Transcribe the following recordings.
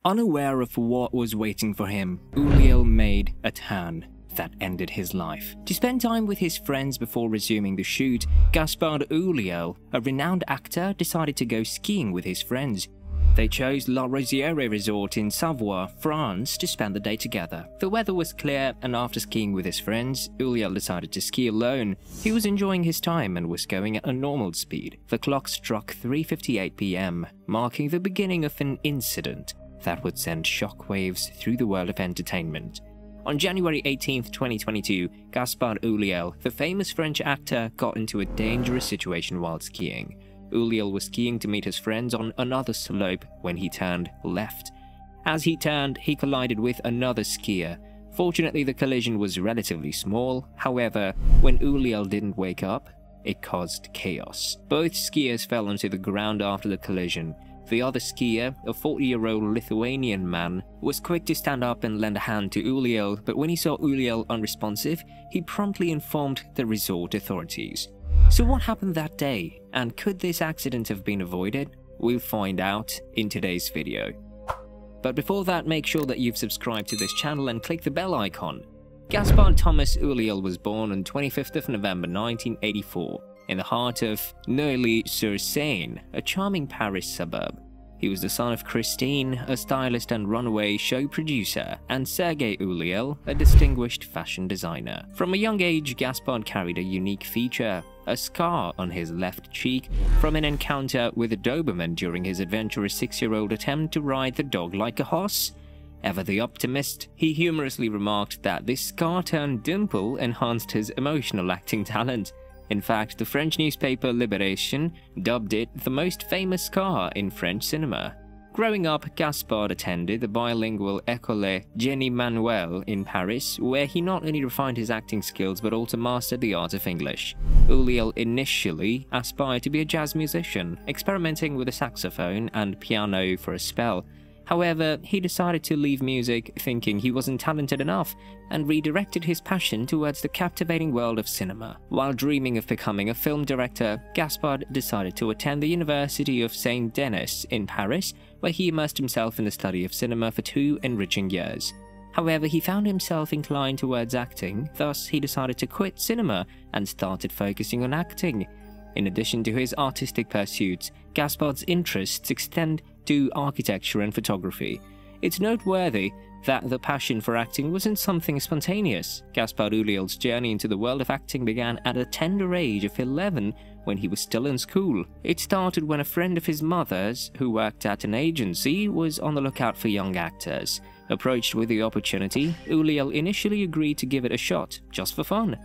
Unaware of what was waiting for him, Ulliel made a turn that ended his life. To spend time with his friends before resuming the shoot, Gaspard Ulliel, a renowned actor, decided to go skiing with his friends. They chose La Rosière Resort in Savoie, France, to spend the day together. The weather was clear, and after skiing with his friends, Ulliel decided to ski alone. He was enjoying his time and was going at a normal speed. The clock struck 3:58 p.m., marking the beginning of an incident that would send shockwaves through the world of entertainment. On January 18, 2022, Gaspard Ulliel, the famous French actor, got into a dangerous situation while skiing. Ulliel was skiing to meet his friends on another slope when he turned left. As he turned, he collided with another skier. Fortunately, the collision was relatively small. However, when Ulliel didn't wake up, it caused chaos. Both skiers fell onto the ground after the collision. The other skier, a 40-year-old Lithuanian man, was quick to stand up and lend a hand to Ulliel, but when he saw Ulliel unresponsive, he promptly informed the resort authorities. So what happened that day, and could this accident have been avoided? We'll find out in today's video. But before that, make sure that you've subscribed to this channel and click the bell icon. Gaspard Thomas Ulliel was born on 25th of November 1984. In the heart of Neuilly-sur-Seine, a charming Paris suburb. He was the son of Christine, a stylist and runaway show producer, and Sergei Ulliel, a distinguished fashion designer. From a young age, Gaspard carried a unique feature, a scar on his left cheek from an encounter with a Doberman during his adventurous 6-year-old attempt to ride the dog like a horse. Ever the optimist, he humorously remarked that this scar-turned dimple enhanced his emotional acting talent. In fact, the French newspaper Libération dubbed it the most famous scar in French cinema. Growing up, Gaspard attended the bilingual École Génie Manuel in Paris, where he not only refined his acting skills but also mastered the art of English. Ulliel initially aspired to be a jazz musician, experimenting with the saxophone and piano for a spell. However, he decided to leave music thinking he wasn't talented enough and redirected his passion towards the captivating world of cinema. While dreaming of becoming a film director, Gaspard decided to attend the University of Saint-Denis in Paris, where he immersed himself in the study of cinema for 2 enriching years. However, he found himself inclined towards acting, thus he decided to quit cinema and started focusing on acting. In addition to his artistic pursuits, Gaspard's interests extend to architecture and photography. It's noteworthy that the passion for acting wasn't something spontaneous. Gaspard Ulliel's journey into the world of acting began at a tender age of 11 when he was still in school. It started when a friend of his mother's, who worked at an agency, was on the lookout for young actors. Approached with the opportunity, Ulliel initially agreed to give it a shot, just for fun.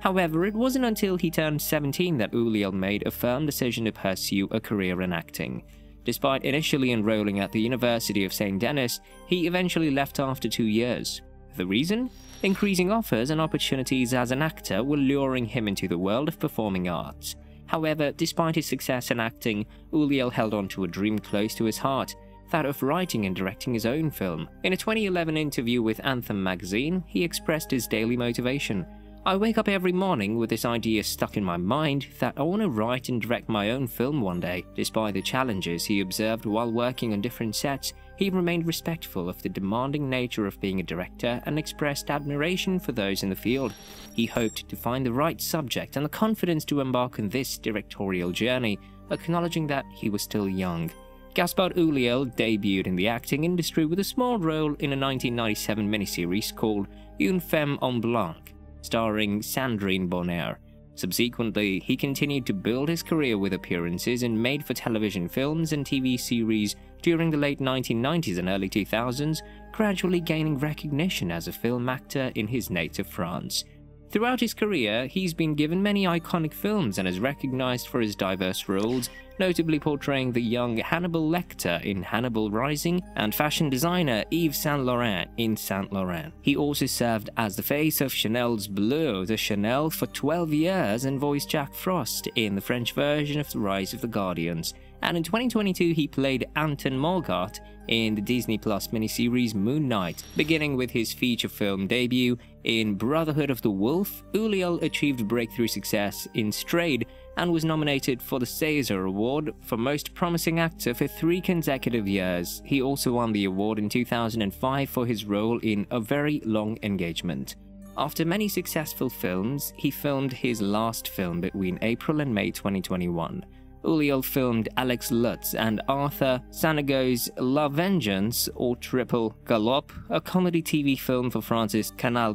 However, it wasn't until he turned 17 that Ulliel made a firm decision to pursue a career in acting. Despite initially enrolling at the University of Saint-Denis, he eventually left after 2 years. The reason? Increasing offers and opportunities as an actor were luring him into the world of performing arts. However, despite his success in acting, Ulliel held on to a dream close to his heart, that of writing and directing his own film. In a 2011 interview with Anthem magazine, he expressed his daily motivation. "I wake up every morning with this idea stuck in my mind that I want to write and direct my own film one day." Despite the challenges he observed while working on different sets, he remained respectful of the demanding nature of being a director and expressed admiration for those in the field. He hoped to find the right subject and the confidence to embark on this directorial journey, acknowledging that he was still young. Gaspard Ulliel debuted in the acting industry with a small role in a 1997 miniseries called Une Femme en Blanc, starring Sandrine Bonnaire. Subsequently, he continued to build his career with appearances in made-for-television films and TV series during the late 1990s and early 2000s, gradually gaining recognition as a film actor in his native France. Throughout his career, he's been given many iconic films and is recognized for his diverse roles, notably portraying the young Hannibal Lecter in Hannibal Rising and fashion designer Yves Saint Laurent in Saint Laurent. He also served as the face of Chanel's Bleu de Chanel for 12 years and voiced Jack Frost in the French version of The Rise of the Guardians. And in 2022, he played Anton Morgart in the Disney Plus miniseries Moon Knight. Beginning with his feature film debut in Brotherhood of the Wolf, Ulliel achieved breakthrough success in Strayed, and was nominated for the César Award for Most Promising Actor for 3 consecutive years. He also won the award in 2005 for his role in A Very Long Engagement. After many successful films, he filmed his last film between April and May 2021. Ulliel filmed Alex Lutz and Arthur Sanago's La Vengeance or Triple Galop, a comedy TV film for France's Canal+.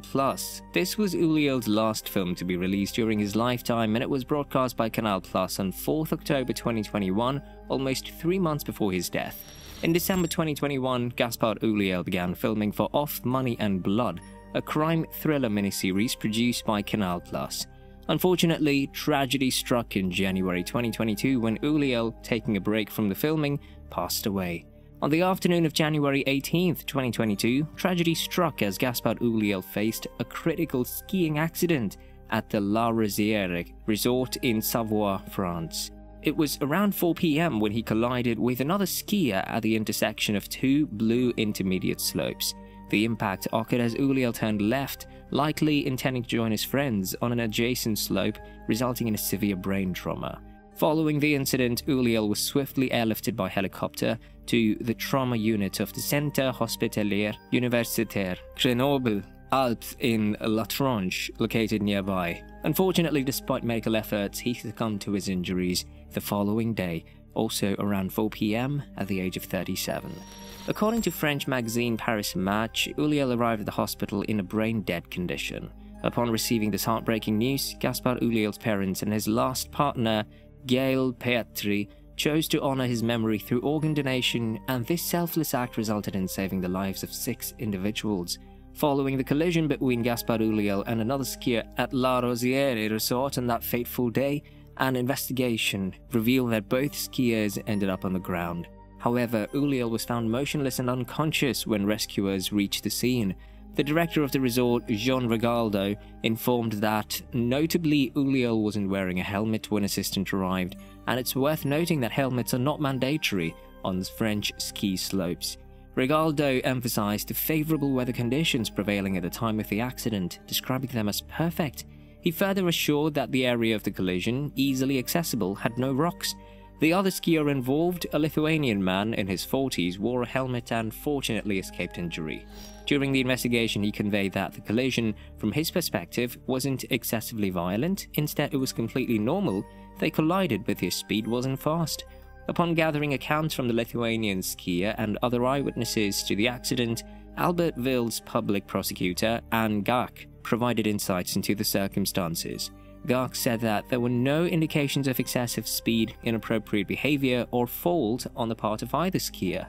This was Ulliel's last film to be released during his lifetime, and it was broadcast by Canal+ on 4th October 2021, almost 3 months before his death. In December 2021, Gaspard Ulliel began filming for Off, Money and Blood, a crime thriller miniseries produced by Canal+. Unfortunately, tragedy struck in January 2022 when Ulliel, taking a break from the filming, passed away. On the afternoon of January 18, 2022, tragedy struck as Gaspard Ulliel faced a critical skiing accident at the La Rosière resort in Savoie, France. It was around 4 p.m. when he collided with another skier at the intersection of 2 blue intermediate slopes. The impact occurred as Ulliel turned left, likely intending to join his friends on an adjacent slope, resulting in a severe brain trauma. Following the incident, Ulliel was swiftly airlifted by helicopter to the trauma unit of the Centre Hospitalier Universitaire Grenoble Alpes in La Tronche, located nearby. Unfortunately, despite medical efforts, he succumbed to his injuries the following day, also around 4 p.m. at the age of 37. According to French magazine Paris Match, Ulliel arrived at the hospital in a brain-dead condition. Upon receiving this heartbreaking news, Gaspard Ulliel's parents and his last partner, Gaël Pétry, chose to honor his memory through organ donation, and this selfless act resulted in saving the lives of 6 individuals. Following the collision between Gaspard Ulliel and another skier at La Rosière resort on that fateful day, an investigation revealed that both skiers ended up on the ground. However, Ulliel was found motionless and unconscious when rescuers reached the scene. The director of the resort, Jean Regaldo, informed that, notably, Ulliel wasn't wearing a helmet when assistant arrived, and it's worth noting that helmets are not mandatory on French ski slopes. Regaldo emphasized the favorable weather conditions prevailing at the time of the accident, describing them as perfect. He further assured that the area of the collision, easily accessible, had no rocks. The other skier involved, a Lithuanian man in his 40s, wore a helmet and fortunately escaped injury. During the investigation, he conveyed that the collision, from his perspective, wasn't excessively violent. Instead, it was completely normal. They collided, but his speed wasn't fast. Upon gathering accounts from the Lithuanian skier and other eyewitnesses to the accident, Albertville's public prosecutor, Anne Gach, provided insights into the circumstances. Gach said that there were no indications of excessive speed, inappropriate behavior, or fault on the part of either skier.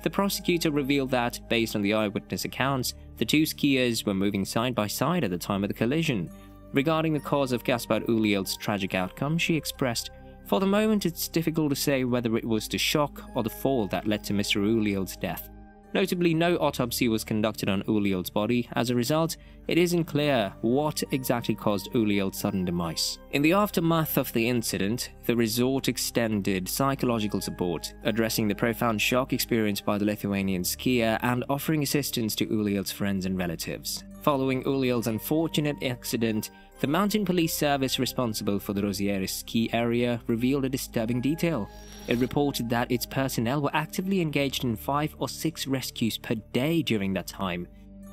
The prosecutor revealed that, based on the eyewitness accounts, the 2 skiers were moving side by side at the time of the collision. Regarding the cause of Gaspard Ulliel's tragic outcome, she expressed, "For the moment, it's difficult to say whether it was the shock or the fall that led to Mr. Ulliel's death. Notably, no autopsy was conducted on Ulliel's body. As a result, it isn't clear what exactly caused Ulliel's sudden demise." In the aftermath of the incident, the resort extended psychological support, addressing the profound shock experienced by the Lithuanian skier and offering assistance to Ulliel's friends and relatives. Following Ulliel's unfortunate accident, the mountain police service responsible for the Rosière ski area revealed a disturbing detail. It reported that its personnel were actively engaged in 5 or 6 rescues per day during that time.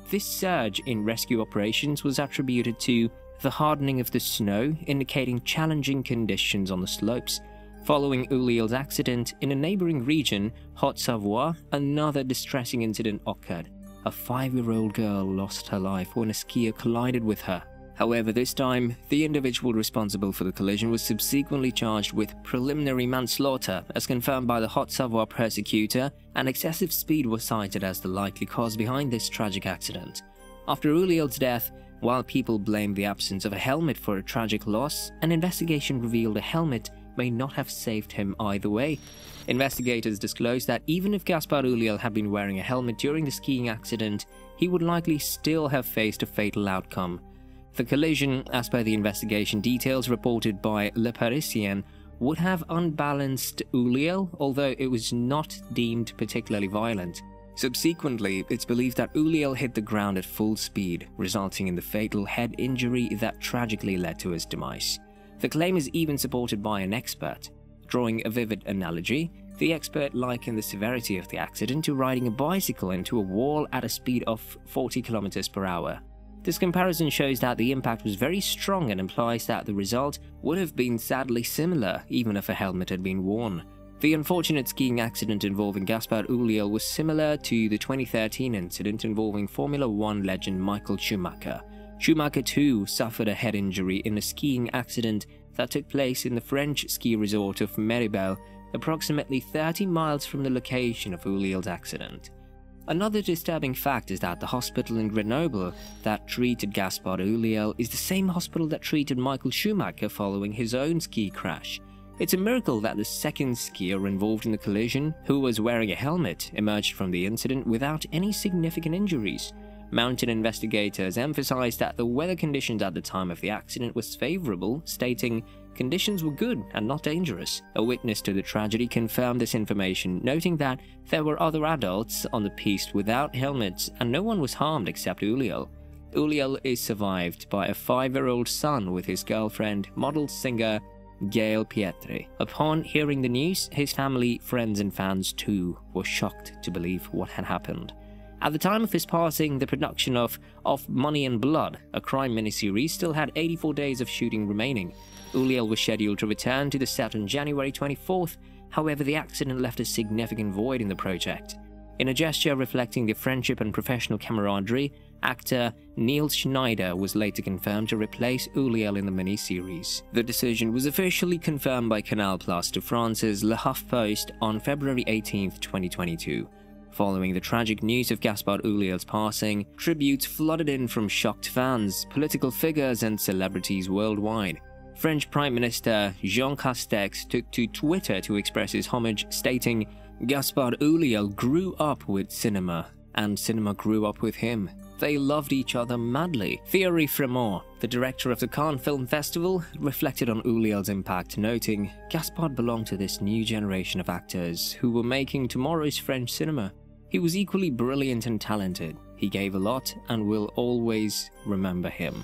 This surge in rescue operations was attributed to the hardening of the snow, indicating challenging conditions on the slopes. Following Ulliel's accident, in a neighboring region, Haute-Savoie, another distressing incident occurred. A 5-year-old girl lost her life when a skier collided with her. However, this time, the individual responsible for the collision was subsequently charged with preliminary manslaughter, as confirmed by the Haute-Savoie prosecutor, and excessive speed was cited as the likely cause behind this tragic accident. After Ulliel's death, while people blamed the absence of a helmet for a tragic loss, an investigation revealed a helmet may not have saved him either way. Investigators disclosed that even if Gaspard Ulliel had been wearing a helmet during the skiing accident, he would likely still have faced a fatal outcome. The collision, as per the investigation details reported by Le Parisien, would have unbalanced Ulliel, although it was not deemed particularly violent. Subsequently, it's believed that Ulliel hit the ground at full speed, resulting in the fatal head injury that tragically led to his demise. The claim is even supported by an expert. Drawing a vivid analogy, the expert likened the severity of the accident to riding a bicycle into a wall at a speed of 40 km per hour. This comparison shows that the impact was very strong and implies that the result would have been sadly similar even if a helmet had been worn. The unfortunate skiing accident involving Gaspard Ulliel was similar to the 2013 incident involving Formula One legend Michael Schumacher. Schumacher too suffered a head injury in a skiing accident that took place in the French ski resort of Méribel, approximately 30 miles from the location of Ulliel's accident. Another disturbing fact is that the hospital in Grenoble that treated Gaspard Ulliel is the same hospital that treated Michael Schumacher following his own ski crash. It's a miracle that the second skier involved in the collision, who was wearing a helmet, emerged from the incident without any significant injuries. Mountain investigators emphasized that the weather conditions at the time of the accident was favorable, stating, "Conditions were good and not dangerous." A witness to the tragedy confirmed this information, noting that there were other adults on the piste without helmets and no one was harmed except Ulliel. Ulliel is survived by a 5-year-old son with his girlfriend, model singer Gail Pietri. Upon hearing the news, his family, friends and fans too were shocked to believe what had happened. At the time of his passing, the production of Money and Blood, a crime miniseries, still had 84 days of shooting remaining. Ulliel was scheduled to return to the set on January 24th, however the accident left a significant void in the project. In a gesture reflecting the friendship and professional camaraderie, actor Neil Schneider was later confirmed to replace Ulliel in the miniseries. The decision was officially confirmed by Canal Plus to France's Le HuffPost on February 18, 2022. Following the tragic news of Gaspard Ulliel's passing, tributes flooded in from shocked fans, political figures and celebrities worldwide. French Prime Minister Jean Castex took to Twitter to express his homage, stating, "Gaspard Ulliel grew up with cinema, and cinema grew up with him. They loved each other madly." Thierry Fremont, the director of the Cannes Film Festival, reflected on Ulliel's impact, noting, "Gaspard belonged to this new generation of actors who were making tomorrow's French cinema. He was equally brilliant and talented. He gave a lot, and we'll always remember him."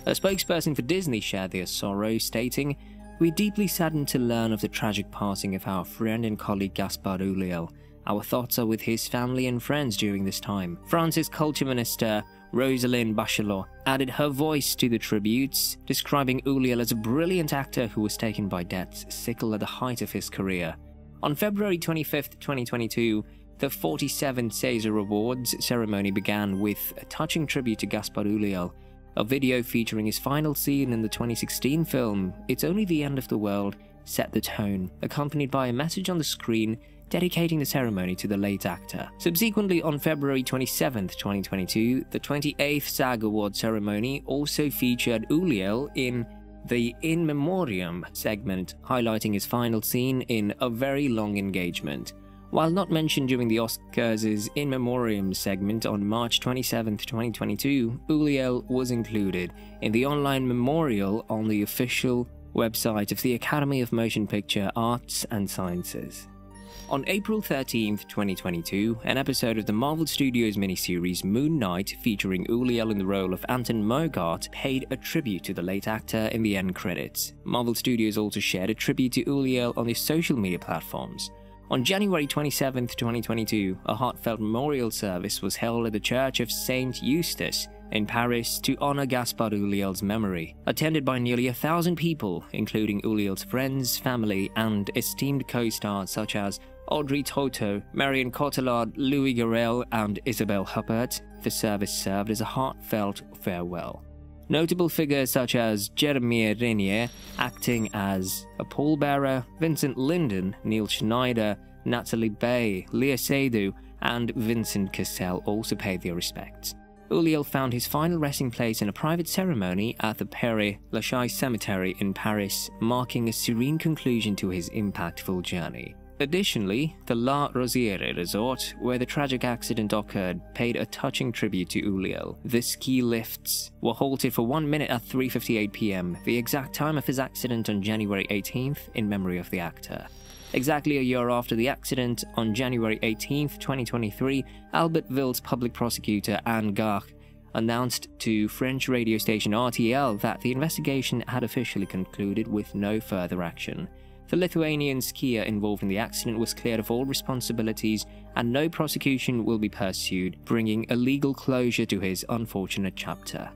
A spokesperson for Disney shared their sorrow, stating, "We're deeply saddened to learn of the tragic passing of our friend and colleague Gaspard Ulliel. Our thoughts are with his family and friends during this time." France's culture minister, Roselyne Bachelot, added her voice to the tributes, describing Ulliel as a brilliant actor who was taken by death's sickle at the height of his career. On February 25, 2022, the 47th César Awards ceremony began with a touching tribute to Gaspard Ulliel. A video featuring his final scene in the 2016 film, It's Only the End of the World, set the tone, accompanied by a message on the screen dedicating the ceremony to the late actor. Subsequently, on February 27, 2022, the 28th SAG Award ceremony also featured Ulliel in the In Memoriam segment, highlighting his final scene in A Very Long Engagement. While not mentioned during the Oscars' In Memoriam segment on March 27, 2022, Ulliel was included in the online memorial on the official website of the Academy of Motion Picture Arts and Sciences. On April 13, 2022, an episode of the Marvel Studios miniseries Moon Knight, featuring Ulliel in the role of Anton Mogart, paid a tribute to the late actor in the end credits. Marvel Studios also shared a tribute to Ulliel on their social media platforms. On January 27, 2022, a heartfelt memorial service was held at the Church of Saint Eustace in Paris to honor Gaspard Ulliel's memory, attended by nearly 1,000 people, including Ulliel's friends, family, and esteemed co-stars such as Audrey Tautou, Marion Cotillard, Louis Garrel, and Isabelle Huppert. The service served as a heartfelt farewell. Notable figures such as Jeremy Renier, acting as a pallbearer, Vincent Linden, Neil Schneider, Natalie Bay, Leah Seydoux, and Vincent Cassel also paid their respects. Ulliel found his final resting place in a private ceremony at the Père Lachaise Cemetery in Paris, marking a serene conclusion to his impactful journey. Additionally, the La Rosière resort, where the tragic accident occurred, paid a touching tribute to Ulliel. The ski lifts were halted for 1 minute at 3:58 p.m., the exact time of his accident on January 18th, in memory of the actor. Exactly a year after the accident, on January 18th, 2023, Albertville's public prosecutor Anne Garch announced to French radio station RTL that the investigation had officially concluded with no further action. The Lithuanian skier involved in the accident was cleared of all responsibilities and no prosecution will be pursued, bringing a legal closure to his unfortunate chapter.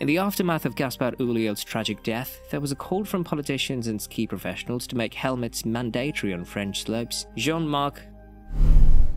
In the aftermath of Gaspard Ulliel's tragic death, there was a call from politicians and ski professionals to make helmets mandatory on French slopes. Jean-Marc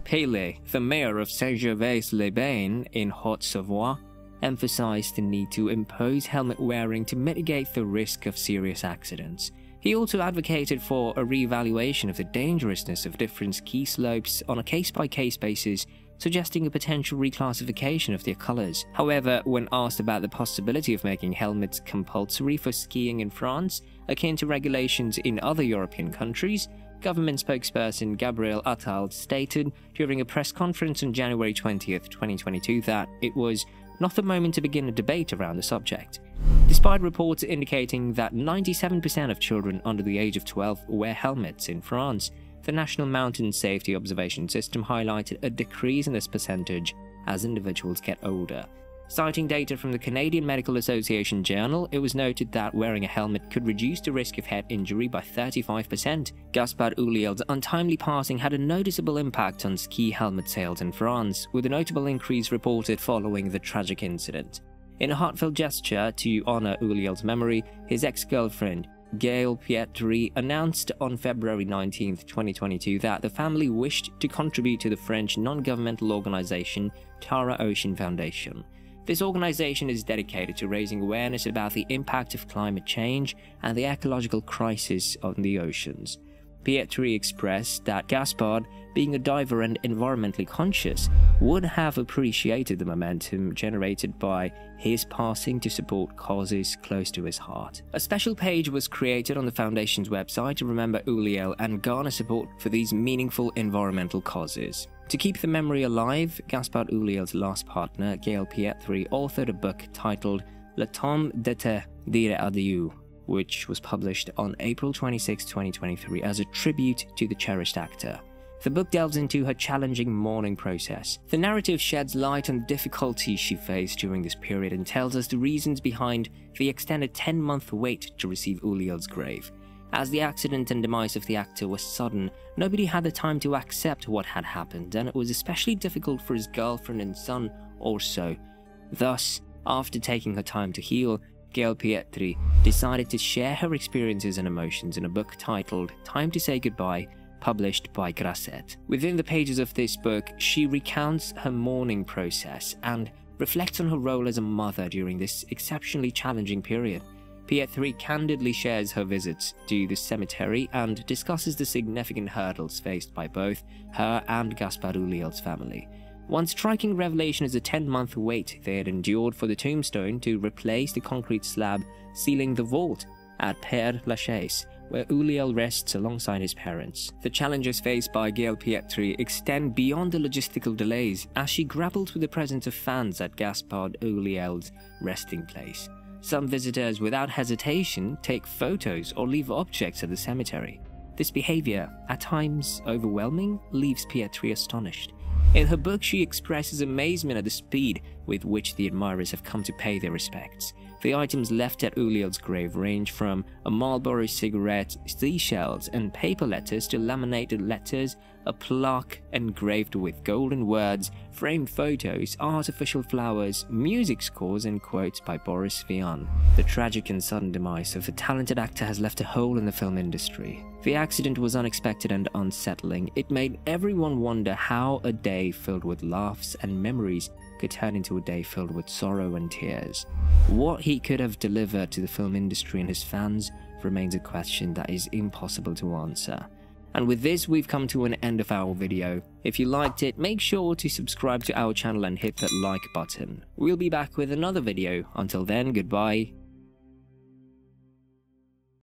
Pelé, the mayor of Saint-Gervais-les-Bains in Haute-Savoie, emphasized the need to impose helmet wearing to mitigate the risk of serious accidents. He also advocated for a re-evaluation of the dangerousness of different ski slopes on a case-by-case basis, suggesting a potential reclassification of their colors. However, when asked about the possibility of making helmets compulsory for skiing in France, akin to regulations in other European countries, government spokesperson Gabriel Attal stated during a press conference on January 20, 2022 that it was not the moment to begin a debate around the subject. Despite reports indicating that 97% of children under the age of 12 wear helmets in France, the National Mountain Safety Observation System highlighted a decrease in this percentage as individuals get older. Citing data from the Canadian Medical Association Journal, it was noted that wearing a helmet could reduce the risk of head injury by 35%. Gaspard Ulliel's untimely passing had a noticeable impact on ski helmet sales in France, with a notable increase reported following the tragic incident. In a heartfelt gesture to honor Ulliel's memory, his ex-girlfriend, Gail Pietri, announced on February 19, 2022 that the family wished to contribute to the French non-governmental organization Tara Ocean Foundation. This organization is dedicated to raising awareness about the impact of climate change and the ecological crisis on the oceans. Pietri expressed that Gaspard, being a diver and environmentally conscious, would have appreciated the momentum generated by his passing to support causes close to his heart. A special page was created on the Foundation's website to remember Ulliel and garner support for these meaningful environmental causes. To keep the memory alive, Gaspard Ulliel's last partner, Gail Pietri, authored a book titled Le Temps de te dire adieu, which was published on April 26, 2023 as a tribute to the cherished actor. The book delves into her challenging mourning process. The narrative sheds light on the difficulties she faced during this period and tells us the reasons behind the extended 10-month wait to receive Ulliel's grave. As the accident and demise of the actor was sudden, nobody had the time to accept what had happened, and it was especially difficult for his girlfriend and son also. Thus, after taking her time to heal, Gail Pietri decided to share her experiences and emotions in a book titled Time to Say Goodbye, published by Grasset. Within the pages of this book, she recounts her mourning process and reflects on her role as a mother during this exceptionally challenging period. Pietri candidly shares her visits to the cemetery and discusses the significant hurdles faced by both her and Gaspard Ulliel's family. One striking revelation is the 10-month wait they had endured for the tombstone to replace the concrete slab sealing the vault at Père Lachaise, where Ulliel rests alongside his parents. The challenges faced by Gail Pietri extend beyond the logistical delays as she grapples with the presence of fans at Gaspard Ulliel's resting place. Some visitors, without hesitation, take photos or leave objects at the cemetery. This behavior, at times overwhelming, leaves Pietri astonished. In her book, she expresses amazement at the speed with which the admirers have come to pay their respects. The items left at Ulliel's grave range from a Marlboro cigarette, seashells, and paper letters to laminated letters, a plaque engraved with golden words, framed photos, artificial flowers, music scores, and quotes by Boris Vian. The tragic and sudden demise of a talented actor has left a hole in the film industry. The accident was unexpected and unsettling. It made everyone wonder how a day filled with laughs and memories could turn into a day filled with sorrow and tears. What he could have delivered to the film industry and his fans remains a question that is impossible to answer. And with this, we've come to an end of our video. If you liked it, make sure to subscribe to our channel and hit that like button. We'll be back with another video. Until then, goodbye